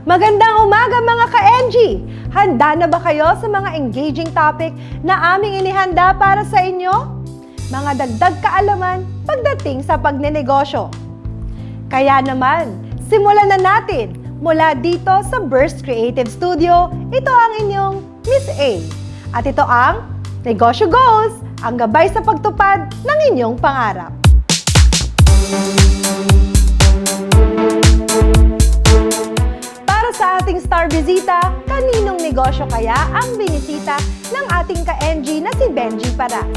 Magandang umaga mga ka-NG! Handa na ba kayo sa mga engaging topic na aming inihanda para sa inyo? Mga dagdag kaalaman pagdating sa pagnenegosyo. Kaya naman, simulan na natin! Mula dito sa Burst Creative Studio, ito ang inyong Miss A. At ito ang Negosyo Goals, ang gabay sa pagtupad ng inyong pangarap. Para sa ating star bisita, kaninong negosyo kaya ang binisita ng ating ka-NG na si Benji Paras?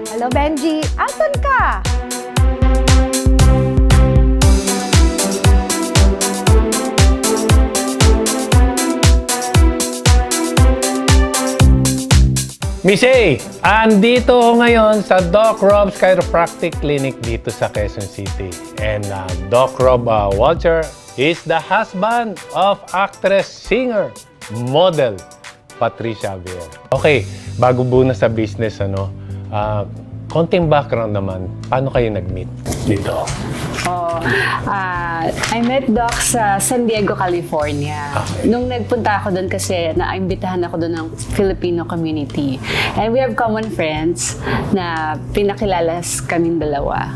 Hello Benji, asan ka? Miss A, andito ako ngayon sa Doc Rob's Chiropractic Clinic dito sa Quezon City. And Doc Rob Walter is the husband of actress, singer, model, Patricia Javier. Okay, bago muna sa business, konting background naman, paano kayo nag-meet dito? I met Doc sa San Diego, California. Okay. Nung nagpunta ako doon kasi naimbitahan ako doon ng Filipino community. And we have common friends na pinakilala kaming dalawa.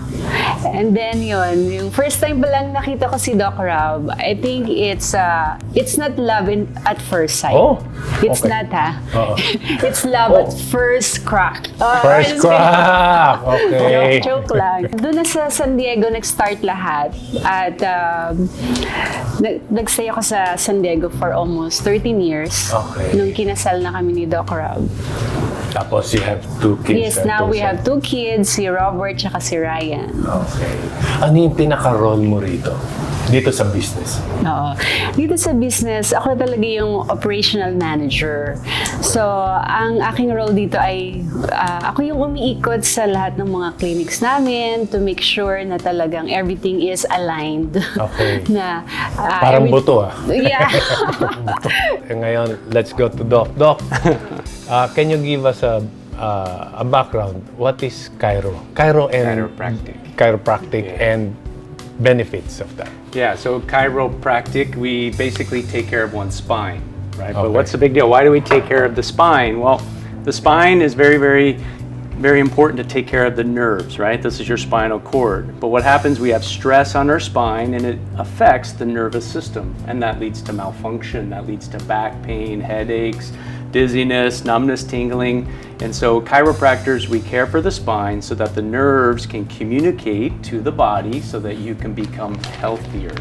And then yung first time pa lang nakita ko si Doc Rob, I think it's not love at first sight. Oh, It's okay. not Oo. It's love at first crack. First crack! Okay. Joke lang. Doon na sa San Diego nag-start lahat. At nag-stay ako sa San Diego for almost 13 years. Okay. Nung kinasal na kami ni Doc Rob. Tapos you have two kids. Yes, now we have two kids, si Robert at si Ryan. Okay. Ano yung pinaka-role mo rito? Dito sa business? Oo. Dito sa business, ako talaga yung operational manager. So, ang aking role dito ay ako yung umiikot sa lahat ng mga clinics namin to make sure na talagang everything is aligned. Okay. na Parang buto Yeah. Ngayon, let's go to Doc. Doc, can you give us a background? What is Chiro? Chiro and chiropractic and benefits of that. Yeah, so chiropractic, we basically take care of one's spine, right? But Okay. what's the big deal? Why do we take care of the spine? Well, the spine is very, very, very important to take care of the nerves, right? This is your spinal cord. But what happens, we have stress on our spine and it affects the nervous system. And that leads to malfunction, that leads to back pain, headaches, dizziness, numbness, tingling. And so chiropractors, we care for the spine so that the nerves can communicate to the body so that you can become healthier.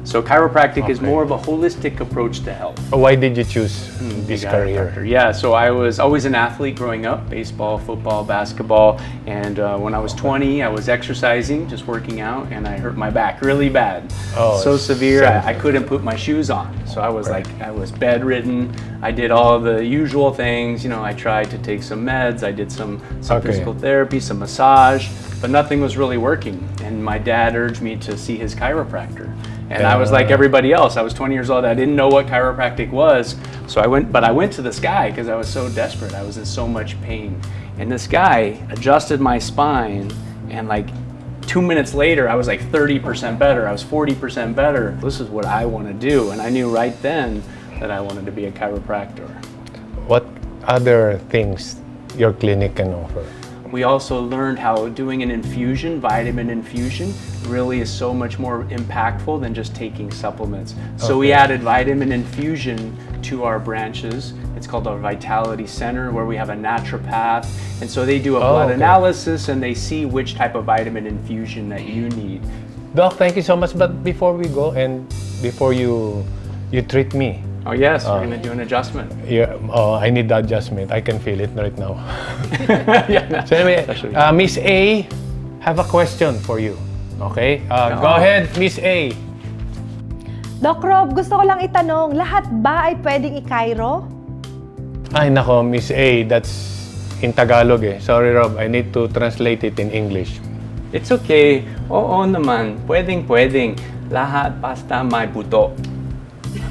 So chiropractic is Okay. more of a holistic approach to health. Why did you choose this career? Yeah, so I was always an athlete growing up, baseball, football, basketball, and when I was 20, I was exercising, just working out, and I hurt my back really bad. Oh, so severe, same. I couldn't put my shoes on. So I was Right. I was bedridden. I did all the usual things, I tried to take some meds, I did some Okay. physical therapy, some massage, but nothing was really working. And my dad urged me to see his chiropractor. And I was like everybody else. I was 20 years old. I didn't know what chiropractic was. So I went to this guy because I was so desperate. I was in so much pain. And this guy adjusted my spine and 2 minutes later, I was 30% better. I was 40% better. This is what I want to do. And I knew right then that I wanted to be a chiropractor. What other things your clinic can offer? We also learned how doing an infusion, vitamin infusion, really is so much more impactful than just taking supplements. So we Okay. added vitamin infusion to our branches. It's called our Vitality Center, where we have a naturopath. And so they do a blood okay. analysis and they see which type of vitamin infusion that you need. Doc, thank you so much. But before we go and before you treat me, Oh yes, we're gonna do an adjustment. I need the adjustment. I can feel it right now. So anyway, Miss A, have a question for you. Okay? Go ahead, Miss A. Doc Rob, gusto ko lang itanong, lahat ba ay pwedeng i-Chiro? Ay nako, Miss A, that's in Tagalog eh. Sorry Rob, I need to translate it in English. It's okay. Oo naman. Pwedeng. Lahat basta may buto.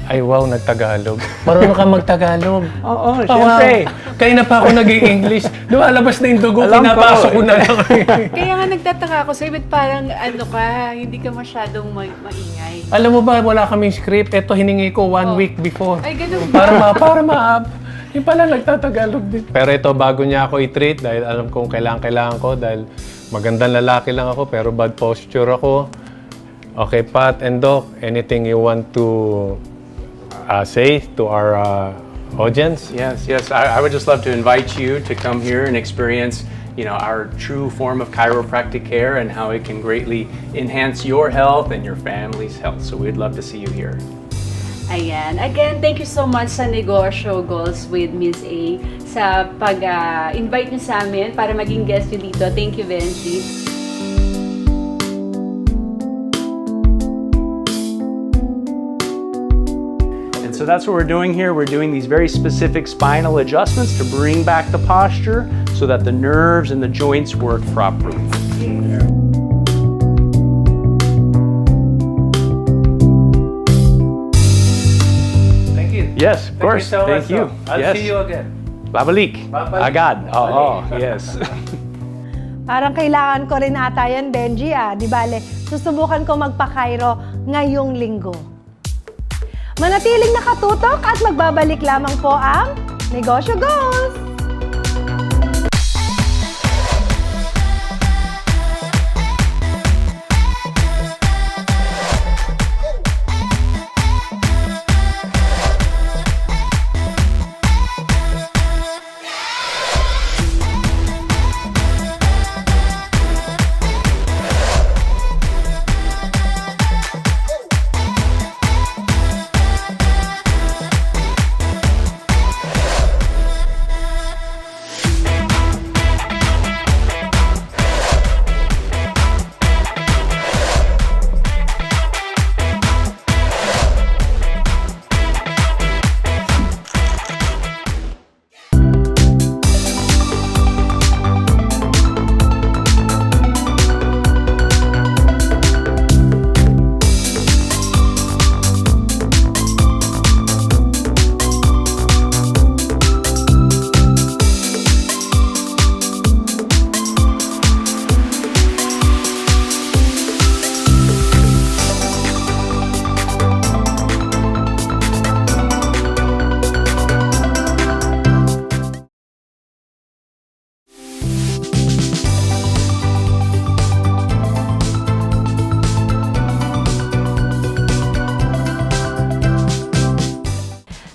Ay, wow, nagtagalog. Marunong ka magtagalog. Oo, Wow. syempre. Kaya na pa ako nag-i-English. Lumalabas na yung dugo, Alam ko. pinapasok ko na lang. Kaya nga nagtataka ako sa'yo, ba't parang ano ka, hindi ka masyadong maingay. Alam mo ba, wala kaming script. Ito, hiningi ko 1 week before. Ay, ganun ba? Para yung pala nagtatagalog din. Pero ito, bago niya ako i-treat, dahil alam kong kailangan ko, dahil magandang lalaki lang ako, pero bad posture ako. Okay, Pat and Doc, anything you want to say to our audience? Yes, yes. I would just love to invite you to come here and experience, our true form of chiropractic care and how it can greatly enhance your health and your family's health. So we'd love to see you here. Ayan. Again, thank you so much sa Negosyo Goals with Ms. A sa pag-invite niyo sa amin para maging guest niyo dito. Thank you, Benji. And so that's what we're doing here. We're doing these very specific spinal adjustments to bring back the posture so that the nerves and the joints work properly. Thank you. Yes, of course. Thank you. I'll Yes. see you again. Babalik. Babalik. Agad. Oo, yes. Parang kailangan ko rin ata yan, Benji, Di bale, susubukan ko magpa-Cairo ngayong linggo. Manatiling nakatutok at magbabalik lamang po ang Negosyo Goals!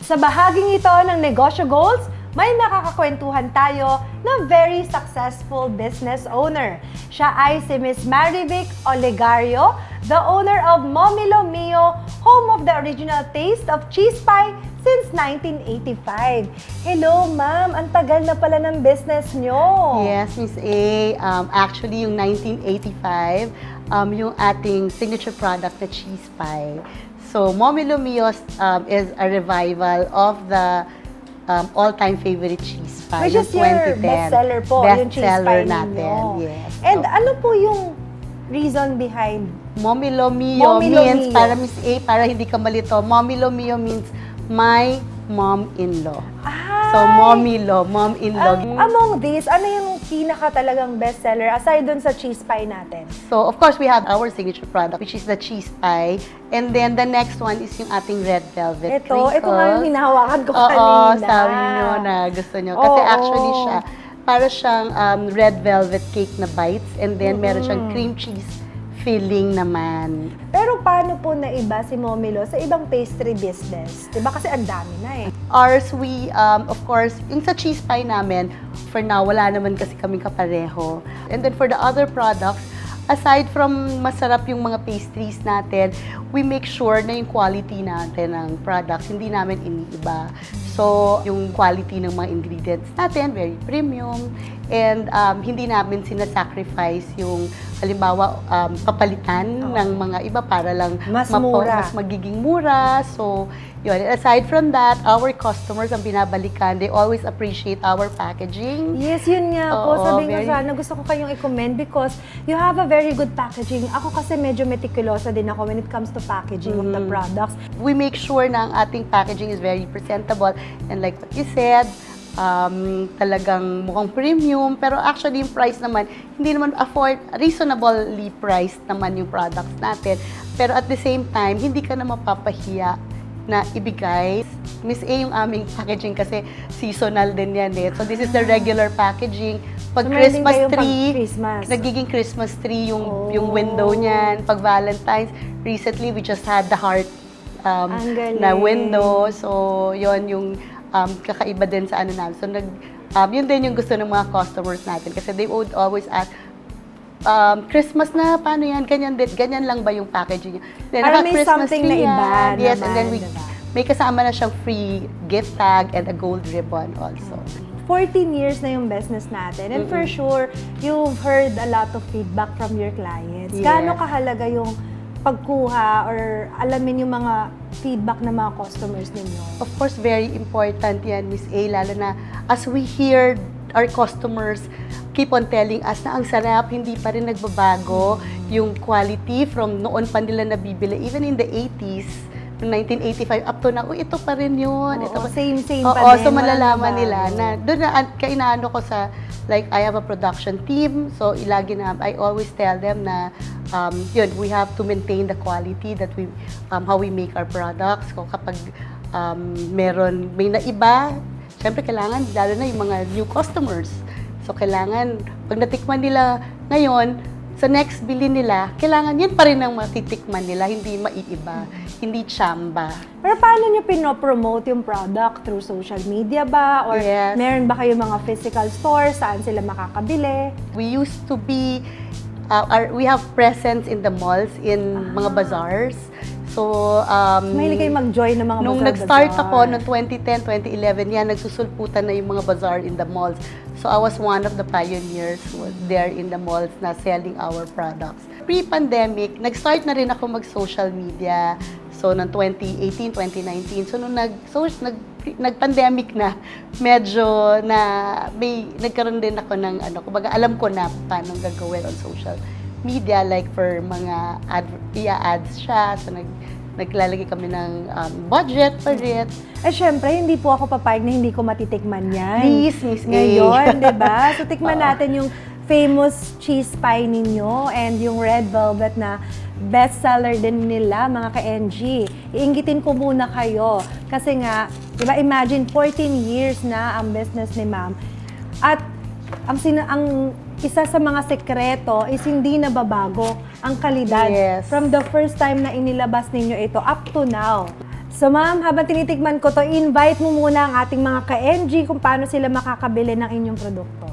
Sa bahaging ito ng Negosyo Goals, may makakakwentuhan tayo na very successful business owner. Siya ay si Miss Marivic Olegario, the owner of Momilo Mio, home of the original taste of cheese pie since 1985. Hello, ma'am. Ang tagal na pala ng business nyo. Yes, Miss A. Actually, yung 1985, yung ating signature product na cheese pie. So, Momilo Mio is a revival of the all-time favorite cheese pie. Which is your bestseller po, yung cheese pie natin, ninyo. yes. And ano po yung reason behind? Momilo Mio Momilo means, Mio. para Miss A, para hindi ka malito, Momilo Mio means my mom-in-law. So, Momilo, mom-in-law. Among these, ano yung pinaka talagang bestseller aside dun sa cheese pie natin? So, of course, we have our signature product, which is the cheese pie. And then, the next one is yung ating red velvet Ito nga yung hinahawakan ko Oo, kanina. sabi nyo na gusto nyo. Kasi Oo. actually siya, para siyang red velvet cake na bites. And then, meron siyang cream cheese filling naman. Pero paano po naiba si Momilo sa ibang pastry business? Diba kasi ang dami na eh. Ours, we, of course, yung sa cheese pie namin, for now, wala naman kasi kaming kapareho. And then for the other products, aside from masarap yung mga pastries natin, we make sure na yung quality natin ng products, hindi namin iniiba. So, yung quality ng mga ingredients natin, very premium. and hindi namin sinasacrifice yung halimbawa papalitan ng mga iba para lang Mas mura. mas magiging mura. So, yun. Aside from that, our customers ang binabalikan, they always appreciate our packaging. Yes, yun nga po. Oo, Sabi ko very- sana, gusto ko kayong i-commend because you have a very good packaging. Ako kasi medyo meticulosa din ako when it comes to packaging of the products. We make sure na ang ating packaging is very presentable. And like what you said, talagang mukhang premium. Pero actually, yung price naman, hindi naman reasonably priced naman yung products natin. Pero at the same time, hindi ka na mapapahiya na ibigay. Miss A, yung aming packaging kasi seasonal din yan eh. So this is the regular packaging. Pag So, meron din Christmas kayong pag tree, Christmas. nagiging Christmas tree yung window niyan. Pag Valentine's, recently we just had the heart Ang galing. na window. So, yon yung kakaiba din sa ano namin. So, yun din yung gusto ng mga customers natin kasi they would always ask, Christmas na, paano yan? Ganyan lang ba yung packaging niya? Then, Para may naka-Christmas something na tree iba yan. Yes, and then naman, diba? may kasama na siyang free gift tag and a gold ribbon also. 14 years na yung business natin. And for sure, you've heard a lot of feedback from your clients. Yes. Gaano kahalaga yung pagkuha or alamin yung mga feedback ng mga customers ninyo? Of course, very important yan, Miss A, lalo na as we hear our customers keep on telling us na ang sarap, hindi pa rin nagbabago yung quality from noon pa nila nabibili. Even in the 80s, noong 1985, up to now, ito pa rin yun. Oo, ito pa. same Oo, pa din. so Walang malalaman nabago. nila na doon na kainaano ko sa, like, I have a production team, so ilagi na, I always tell them na, yun, we have to maintain the quality that we, how we make our products. Kung kapag may naiba, syempre kailangan, lalo na yung mga new customers. So, kailangan, pag natikman nila ngayon, sa next bili nila, kailangan yun pa rin ang matitikman nila, hindi maiiba, hindi tsamba. Pero paano nyo pinopromote yung product? Through social media ba? Or Yes. meron ba kayo mga physical stores? Saan sila makakabili? We used to be, we have presence in the malls, in mga bazaars. So, Mahilig kayo mag-join ng mga nung bazaar-bazaar. nag-start ako, noong 2010, 2011, yan, nagsusulputan na yung mga bazaar in the malls. So, I was one of the pioneers who was there in the malls na selling our products. Pre-pandemic, nag-start na rin ako mag-social media. So, noong 2018, 2019. So, nung nag-pandemic na, medyo nagkaroon din ako ng, kumbaga, alam ko na paano gagawin on social media, like for mga ads siya. So, naglalagay kami ng budget for it. Eh, syempre, hindi po ako papayag na hindi ko matitikman yan. Please, Miss A. Ngayon, di ba? So, tikman natin yung famous cheese pie ninyo and yung red velvet na bestseller din nila, mga ka-NG. Iinggitin ko muna kayo. Kasi nga, di ba, imagine 14 years na ang business ni ma'am. At ang isa sa mga sekreto is hindi nababago ang kalidad. Yes. From the first time na inilabas ninyo ito up to now. So ma'am, habang tinitikman ko to, invite mo muna ang ating mga ka-NG kung paano sila makakabili ng inyong produkto.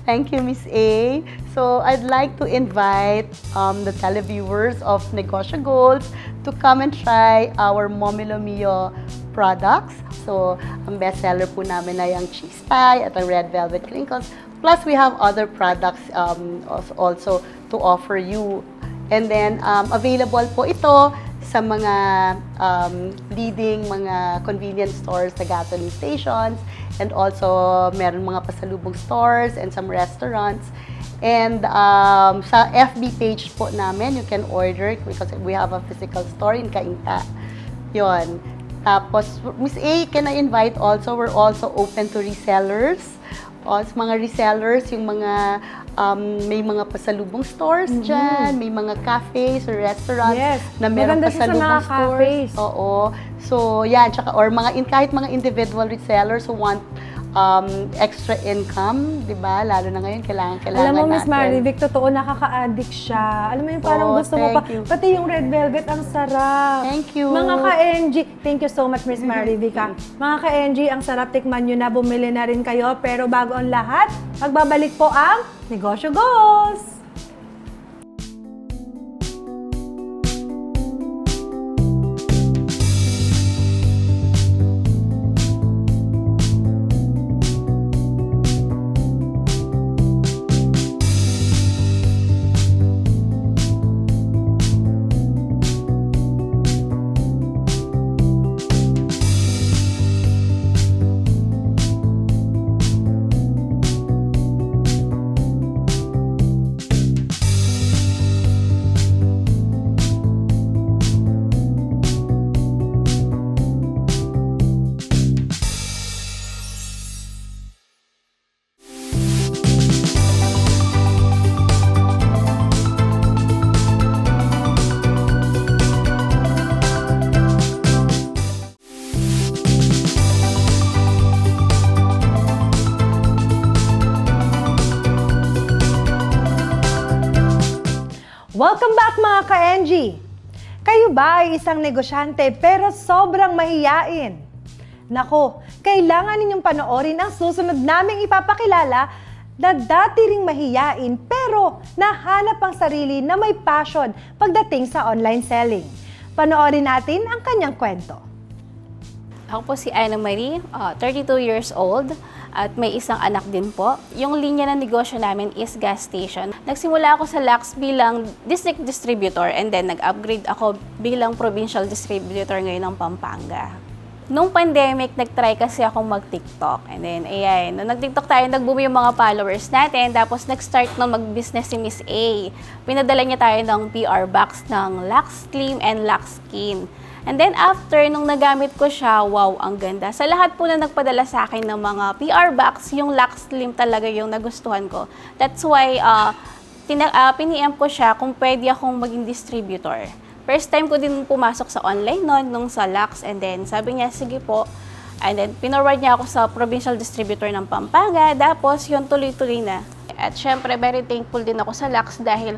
Thank you, Miss A. So, I'd like to invite the televiewers of Negosyo Goals to come and try our Momelo Mio products. So, ang bestseller po namin ay ang cheese pie at ang red velvet crinkles. Plus, we have other products also to offer you. And then, available po ito sa mga leading mga convenience stores sa gasoline stations, and also meron mga pasalubong stores and some restaurants. And sa FB page po namin, you can order because we have a physical store in Cainta. Yun. Tapos, Miss A, can I invite also, we're also open to resellers. Mga resellers, yung mga may mga pasalubong stores dyan, may mga cafes or restaurants Yes. na meron Maganda siya sa pasalubong mga stores. cafes. Oo. So, yan. Tsaka, or kahit mga individual resellers who want extra income, di ba? Lalo na ngayon, kailangan Alam mo, Miss natin. Marivic, totoo, nakaka-addict siya. Alam mo yung parang Oo, gusto mo pa. thank you. Pati yung red velvet, ang sarap. Thank you. Mga ka-NG, thank you so much, Miss Marivic. Mga ka-NG, ang sarap, tikman nyo na, bumili na rin kayo. Pero bago ang lahat, magbabalik po ang Negosyo Goals! Welcome back mga ka-NG! Kayo ba ay isang negosyante pero sobrang mahiyain? Nako, kailangan ninyong panoorin ang susunod naming ipapakilala na dati ring mahiyain pero nahanap ang sarili na may passion pagdating sa online selling. Panoorin natin ang kanyang kwento. Ako po si Ana Marie, 32 years old at may isang anak din po. Yung linya ng negosyo namin is gas station. Nagsimula ako sa Lux bilang district distributor and then nag-upgrade ako bilang provincial distributor ngayon ng Pampanga. Nung pandemic, nag-try kasi akong mag-TikTok. And then, ayan, nung nag-TikTok tayo, nag-boom yung mga followers natin. Tapos, nag-start na mag-business si Miss A. Pinadala niya tayo ng PR box ng Lux Slim and Lux Skin. And then, after, nung nagamit ko siya, wow, ang ganda. Sa lahat po na nagpadala sa akin ng mga PR box, yung Lux Slim talaga yung nagustuhan ko. That's why, piniem ko siya kung pwede akong maging distributor. First time ko din pumasok sa online noon, nung sa Lux, and then sabi niya, sige po. And then, pinorward niya ako sa provincial distributor ng Pampanga, tapos yun tuloy-tuloy na. At syempre, very thankful din ako sa Lux dahil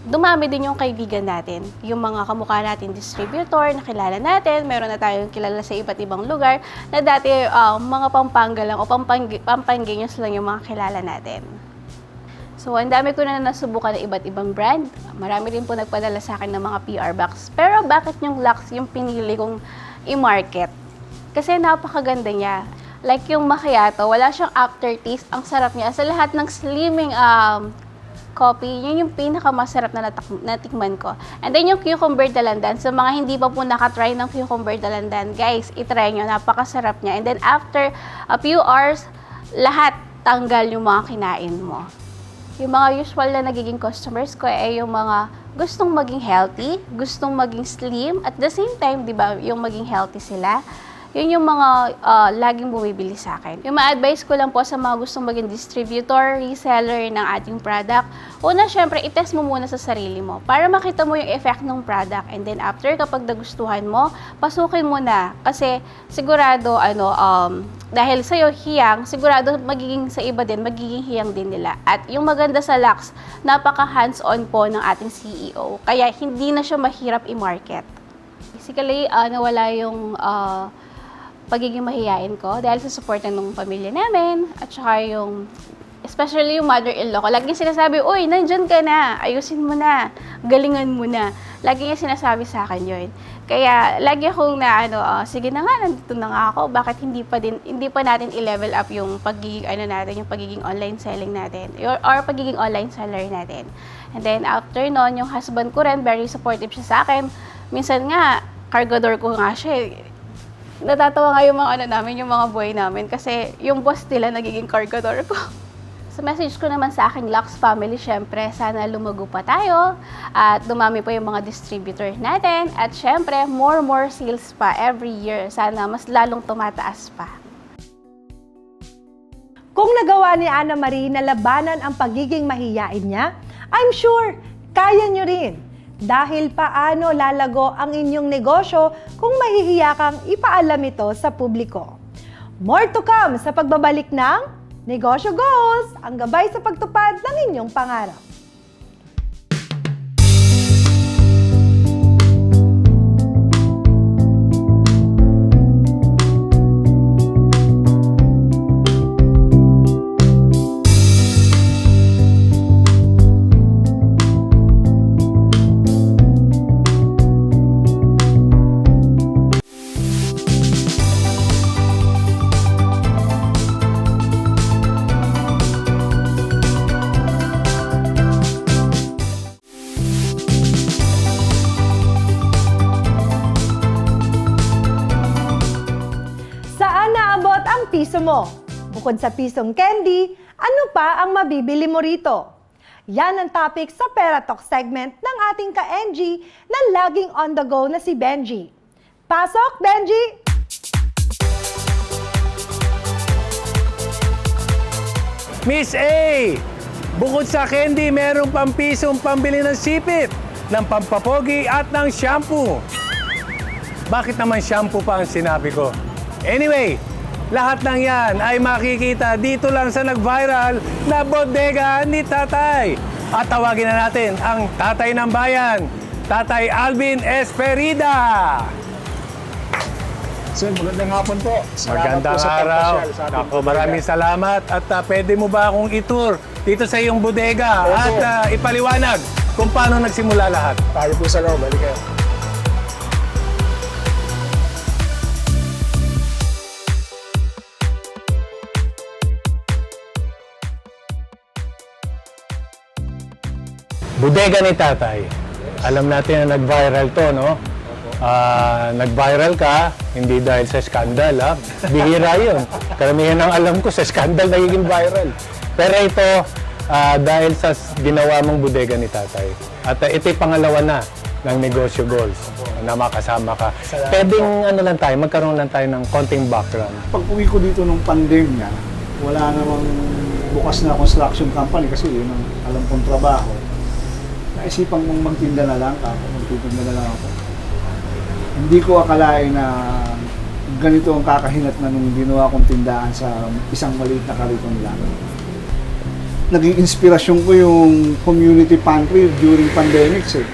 dumami din yung kaibigan natin. Yung mga kamukha natin distributor, nakilala natin, meron na tayong kilala sa iba't ibang lugar, na dati mga Pampanga lang o Pampangueños lang yung mga kilala natin. So, ang dami ko na nasubukan ng iba't ibang brand. Marami rin po nagpadala sa akin ng mga PR box. Pero bakit yung Lux yung pinili kong i-market? Kasi napakaganda niya. Like yung macchiato, wala siyang aftertaste. Ang sarap niya. Sa lahat ng slimming coffee, yun yung pinakamasarap na natikman ko. And then yung cucumber dalandan, sa mga hindi pa po nakatry ng cucumber dalandan, guys, itry nyo. Napakasarap niya. And then after a few hours, lahat tanggal yung mga kinain mo. Yung mga usual na nagiging customers ko ay yung mga gustong maging healthy, gustong maging slim, at the same time, di ba, yung maging healthy sila. Yun yung mga laging bumibili sa akin. Yung ma-advise ko lang po sa mga gustong maging distributor, reseller ng ating product, una, syempre, itest mo muna sa sarili mo para makita mo yung effect ng product. And then after, kapag nagustuhan mo, pasukin mo na. Kasi sigurado, dahil sa'yo hiyang, sigurado magiging sa iba din, magiging hiyang din nila. At yung maganda sa Lux, napaka hands-on po ng ating CEO. Kaya hindi na siya mahirap i-market. Basically, nawala yung pagiging mahihain ko dahil sa support ng pamilya namin at saka yung, especially yung mother-in-law ko. Lagi sinasabi, uy, nandyan ka na, ayusin mo na, galingan mo na. Lagi niya sinasabi sa akin yun. Kaya lagi akong sige na nga, nandito na nga ako, bakit hindi pa natin i-level up yung pagiging, yung pagiging online selling natin or pagiging online seller natin. And then after nun, yung husband ko rin, very supportive siya sa akin. Minsan nga, cargador ko nga siya. Natatawa nga yung mga namin, yung mga buhay namin kasi yung boss nila nagiging cargador ko. Sa message ko naman sa aking Lux family, syempre, sana lumago pa tayo at dumami pa yung mga distributor natin at syempre, more sales pa every year. Sana mas lalong tumataas pa. Kung nagawa ni Ana Marie na labanan ang pagiging mahiyain niya, I'm sure kaya niyo rin. Dahil paano lalago ang inyong negosyo kung mahihiya kang ipaalam ito sa publiko. More to come sa pagbabalik ng Negosyo Goals, ang gabay sa pagtupad ng inyong pangarap. Piso mo. Bukod sa pisong candy, ano pa ang mabibili mo rito? Yan ang topic sa Pera Talk segment ng ating ka-NG na laging on the go na si Benji. Pasok, Benji! Miss A! Bukod sa candy, meron pang pisong pambili ng sipit, ng pampapogi at ng shampoo. Bakit naman shampoo pa ang sinabi ko? Anyway, lahat ng yan ay makikita dito lang sa nag-viral na bodega ni Tatay. At tawagin na natin ang tatay ng bayan, Tatay Alvin Esperida. Sir, magandang hapon po. Salamat Magandang po sa araw. pagpasyal sa ating Ako, maraming salamat. At pwede mo ba akong itur dito sa iyong bodega Opo. at ipaliwanag kung paano nagsimula lahat? Tayo po sa loob. Balik kayo. Bodega ni Tatay. Alam natin na nag-viral to, no? Nag-viral ka, hindi dahil sa skandal, ha? Bihira yun. Karamihan ng alam ko, sa skandal nagiging viral. Pero ito, dahil sa ginawa mong bodega ni Tatay. At ito'y pangalawa na ng Negosyo Goals na makasama ka. Pwedeng lang tayo, magkaroon lang tayo ng konting background. Pag uwi ko dito nung pandemya, wala namang bukas na construction company kasi yun ang alam kong trabaho. Naisipan kong magtinda na lang ako, magtitinda na lang ako. Hindi ko akalain na ganito ang kakahinat na nung ginawa kong tindahan sa isang maliit na kariton lang. Naging inspirasyon ko yung community pantry during pandemics eh.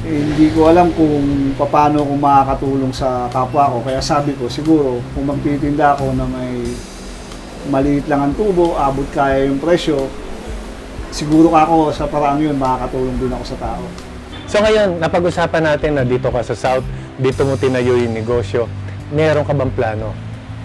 Hindi ko alam kung paano ako makakatulong sa kapwa ko. Kaya sabi ko, siguro kung magtitinda ako na may maliit lang ang tubo, abot kaya yung presyo, siguro ako sa parang yun, makakatulong din ako sa tao. So ngayon, napag-usapan natin na dito ka sa South, dito mo tinayo yung negosyo. Meron ka bang plano?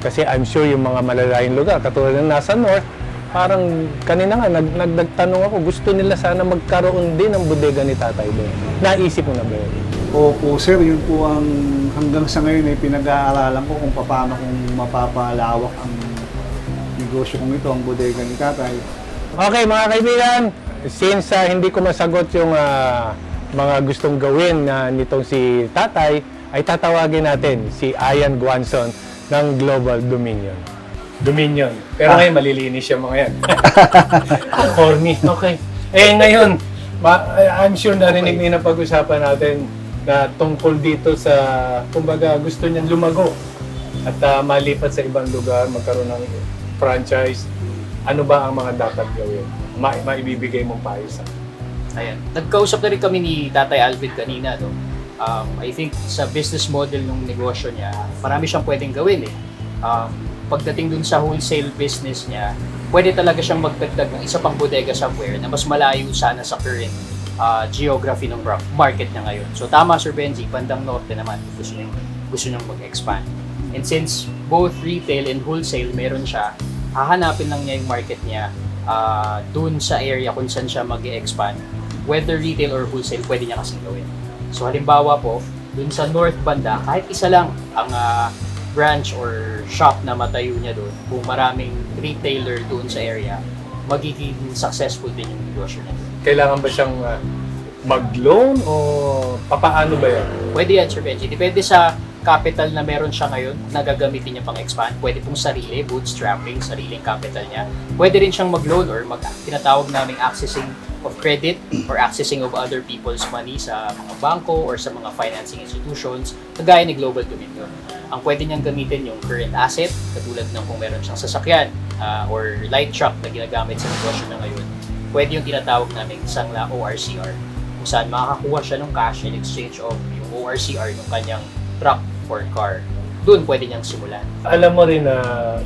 Kasi I'm sure yung mga malalayong lugar, katulad ng nasa North, parang kanina nga, nagtanong ako, gusto nila sana magkaroon din ng bodega ni Tatay doon. Naisip mo na ba yun? Opo sir, yun po ang hanggang sa ngayon ay pinag-aaralan ko kung paano kung mapapalawak ang negosyo kong ito, ang bodega ni Tatay. Okay mga kaibigan, since hindi ko masagot yung mga gustong gawin nitong si Tatay, ay tatawagin natin si Ian Guanzon ng Global Dominion. Dominion. Pero ngayon malilinis yung mga yan. Corny. Okay. Ngayon, I'm sure narinig niyo na pag-usapan natin na tungkol dito sa, kumbaga gusto niyang lumago at malipat sa ibang lugar, magkaroon ng franchise. Ano ba ang mga dapat gawin? Maibibigay mong payo sa Ayan. Nagkausap na rin kami ni Tatay Alvin kanina, no? I think sa business model ng negosyo niya, marami siyang pwedeng gawin eh. Pagdating dun sa wholesale business niya, pwede talaga siyang magdagdag ng isa pang bodega somewhere na mas malayo sana sa current geography ng market niya ngayon. So tama Sir Benji, bandang norte naman gusto niyang mag-expand. And since both retail and wholesale meron siya, hahanapin lang niya yung market niya dun sa area kung saan siya mag-expand. Whether retail or wholesale, pwede niya kasing gawin. So halimbawa po, dun sa north banda, kahit isa lang ang branch or shop na matayo niya doon, kung maraming retailer doon sa area, magiging successful din yung negosyo niya doon. Kailangan ba siyang mag-loan o papaano ba yan? Pwede yan, Sir Benji. Depende sa capital na meron siya ngayon, nagagamitin niya pang expand. Pwede pong sarili, bootstrapping, sariling capital niya. Pwede rin siyang mag-loan or tinatawag naming accessing of credit or accessing of other people's money sa mga bangko or sa mga financing institutions, kagaya ni Global Dominion. Ang pwede niyang gamitin yung current asset, katulad ng kung meron siyang sasakyan or light truck na ginagamit sa negosyo na ngayon. Pwede yung tinatawag naming sangla ORCR, kung saan makakakuha siya ng cash in exchange of yung ORCR ng kanyang truck or car. Doon pwede niyang simulan. Alam mo rin na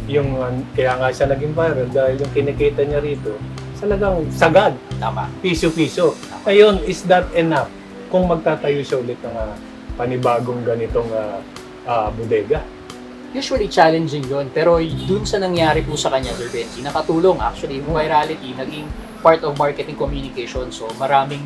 yung kaya nga siya naging viral dahil yung kinikita niya rito, talagang sagad, Tama. piso-piso. Ngayon, is that enough kung magtatayo siya ulit ng panibagong ganitong bodega? Usually challenging yun, pero dun sa nangyari po sa kanya, Sir Benji, nakatulong actually. Yung virality, naging part of marketing communication. So marami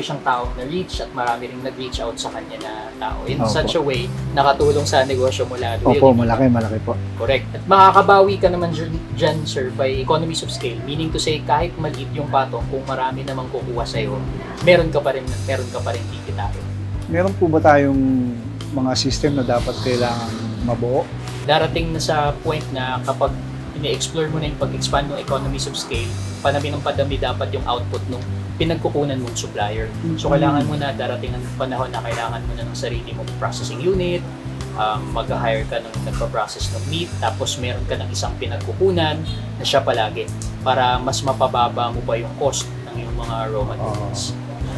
siyang taong na-reach at marami ring nag-reach out sa kanya na tao. In Opo. such a way, nakatulong sa negosyo mo lalo. Opo, Yun, malaki po. correct. At makakabawi ka naman dyan, sir, by economies of scale. Meaning to say, kahit maliit yung patong, kung marami namang kukuha sa'yo, meron ka pa rin kikitain. Meron po ba tayong mga system na dapat kailangan mabuo? Darating na sa point na kapag ine-explore mo na yung pag-expand ng economies of scale, padami ng padami dapat yung output nung pinagkukunan mong supplier. So kailangan mo na darating ang panahon na kailangan mo na ng sarili mong processing unit, mag-hire ka ng nagpa-process ng meat, tapos meron ka ng isang pinagkukunan na siya palagi para mas mapababa mo pa yung cost ng yung mga raw materials.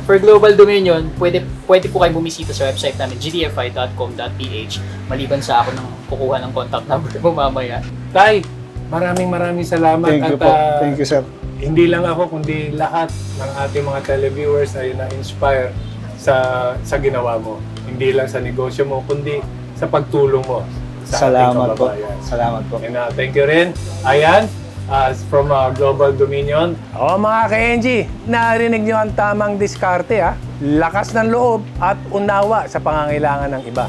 For Global Dominion, pwede po kayo bumisita sa website namin, gdfi.com.ph, maliban sa ako nang kukuha ng contact number mo mamaya. Tay, maraming salamat. Thank you at po. Thank you, sir. hindi lang ako, kundi lahat ng ating mga televiewers ay na-inspire sa ginawa mo. Hindi lang sa negosyo mo, kundi sa pagtulong mo sa ating Salamat po. kababayan. Salamat po. And thank you rin. Ayan, from Global Dominion. O mga ka-NG, narinig nyo ang tamang diskarte ha. Lakas ng loob at unawa sa pangangailangan ng iba.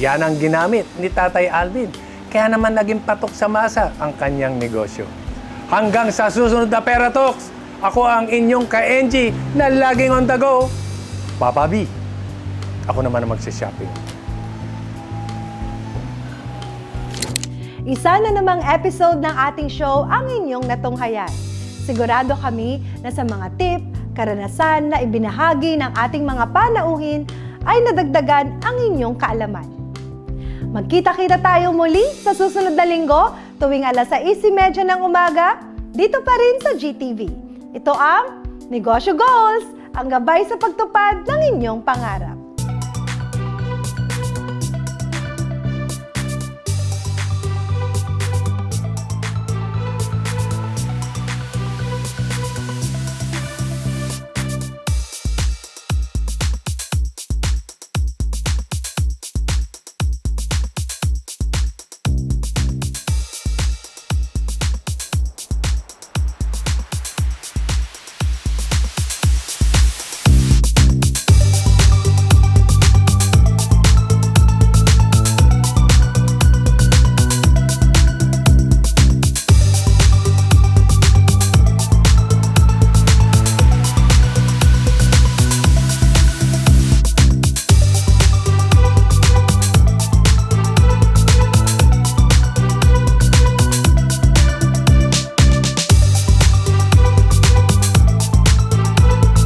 Yan ang ginamit ni Tatay Alvin. Kaya naman naging patok sa masa ang kanyang negosyo. Hanggang sa susunod na Pera Talks, ako ang inyong ka-NG na laging on the go, Papa B. Ako naman ang magsishopping. Isa na namang episode ng ating show ang inyong natunghayan. Sigurado kami na sa mga tip, karanasan na ibinahagi ng ating mga panauhin ay nadagdagan ang inyong kaalaman. Magkita-kita tayo muli sa susunod na linggo tuwing 6:30 ng umaga dito pa rin sa GTV. Ito ang Negosyo Goals, ang gabay sa pagtupad ng inyong pangarap.